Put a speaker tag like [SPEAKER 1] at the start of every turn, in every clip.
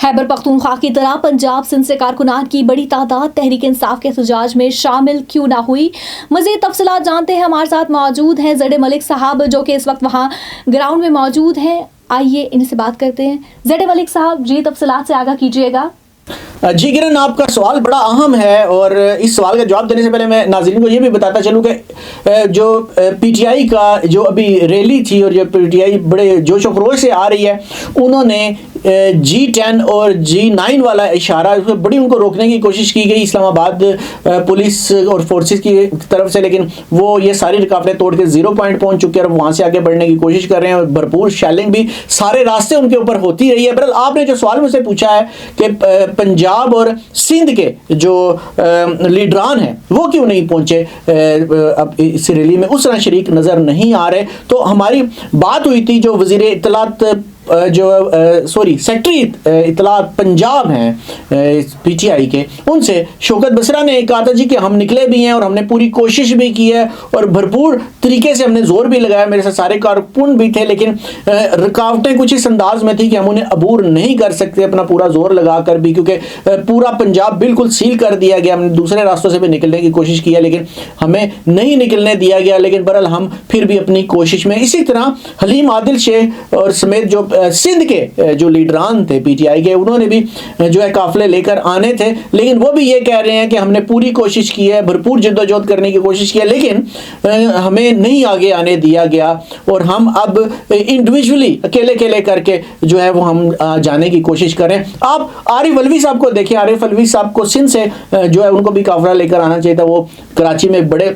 [SPEAKER 1] खैबर पख्तूनख्वा की तरह पंजाब सिंध से कारकुनान की बड़ी तादाद तहरीक इंसाफ के एहतजाज में शामिल क्यों ना हुई। मज़ीद तफसीलात जानते हैं, हमारे साथ मौजूद हैं ज़ेड मलिक साहब जो कि इस वक्त वहाँ ग्राउंड में मौजूद हैं। आइए इनसे बात करते हैं। ज़ेड मलिक साहब जी, तफसीलात से आगाह कीजिएगा।
[SPEAKER 2] जी किरण, आपका सवाल बड़ा अहम है और इस सवाल का जवाब देने से पहले मैं नाज़रीन को ये भी बताता चलूँ कि जो पीटीआई का जो अभी रैली थी और जो पीटीआई बड़े जोश व खरोश से आ रही है, उन्होंने G10 और G9 वाला इशारा बड़ी उनको रोकने की कोशिश की गई इस्लामाबाद पुलिस और फोर्सेस की तरफ से, लेकिन वो ये सारी रुकावटें तोड़ के 0 पॉइंट पहुंच चुके हैं और वहाँ से आगे बढ़ने की कोशिश कर रहे हैं और भरपूर शेलिंग भी सारे रास्ते उनके ऊपर होती रही है। बहरहाल आपने जो सवाल मुझसे पूछा है कि पंजाब और सिंध के जो लीडरान हैं वो क्यों नहीं पहुँचे अब इस रैली में, उस तरह शरीक नज़र नहीं आ रहे, तो हमारी बात हुई थी जो वज़ीर इत्तलात सेक्रेटरी इत्तलात पंजाब हैं पीटीआई के, उनसे शौकत बसरा ने कहा था जी कि हम निकले भी हैं और हमने पूरी कोशिश भी की है और भरपूर तरीके से हमने जोर भी लगाया, मेरे साथ सारे कारकुन भी थे, लेकिन रुकावटें कुछ इस अंदाज में थी कि हम उन्हें अबूर नहीं कर सकते अपना पूरा जोर लगा कर भी, क्योंकि पूरा पंजाब बिल्कुल सील कर दिया गया। हमने दूसरे रास्तों से भी निकलने की कोशिश की है लेकिन हमें नहीं निकलने दिया गया, लेकिन बहरहाल हम फिर भी अपनी कोशिश में। इसी तरह हलीम आदिल शेख और समेत जो सिंध के जो लीडरान थे पीटीआई के, उन्होंने भी जो है काफिले लेकर आने थे, लेकिन वो भी ये कह रहे हैं कि हमने पूरी कोशिश की है, भरपूर जद्दोजहद करने की कोशिश की है, लेकिन हमें नहीं आगे आने दिया गया और हम अब इंडिविजुअली अकेले अकेले करके जो है वो हम जाने की कोशिश करें। आप आरिफ अलवी साहब को देखें, आरिफ अलवी साहब को सिंध से जो है उनको भी काफिला लेकर आना चाहिए था, वो कराची में बड़े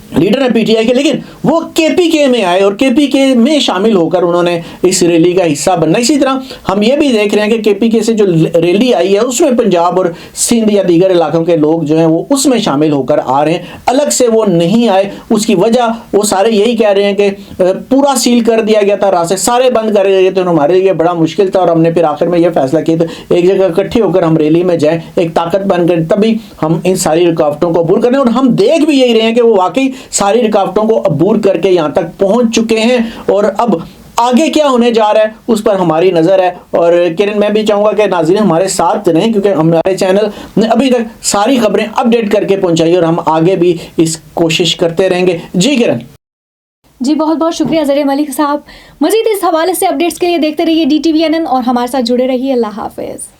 [SPEAKER 2] लीडर है पीटीआई के, लेकिन वो केपीके में आए और केपीके में शामिल होकर उन्होंने इस रैली का हिस्सा बनना। इसी तरह हम ये भी देख रहे हैं कि केपीके से जो रैली आई है उसमें पंजाब और सिंध या दीगर इलाकों के लोग जो हैं वो उसमें शामिल होकर आ रहे हैं, अलग से वो नहीं आए। उसकी वजह वो सारे यही कह रहे हैं कि पूरा सील कर दिया गया था, रास्ते सारे बंद कर दिए थे, हमारे लिए बड़ा मुश्किल था और हमने फिर आखिर में यह फैसला किया था एक जगह इकट्ठे होकर हम रैली में जाएं, एक ताकत बनकर, तभी हम इन सारी रुकावटों को अबूर करें। और हम देख भी यही रहे हैं कि वो वाकई सारी रुकावटों को अबूर करके यहाँ तक पहुंच चुके हैं और अब आगे क्या होने जा रहा है उस पर हमारी नज़र है। और किरण, मैं भी चाहूँगा कि नाज़रीन हमारे साथ रहें, क्योंकि हमारे चैनल ने अभी तक सारी खबरें अपडेट करके पहुंचाई और हम आगे भी इस कोशिश करते रहेंगे। जी किरण।
[SPEAKER 1] जी बहुत बहुत शुक्रिया ज़ेड मलिक साहब। मज़ीद इस हवाले से अपडेट्स के लिए देखते रहिए DTVNN और हमारे साथ जुड़े रहिए। अल्लाह हाफिज़।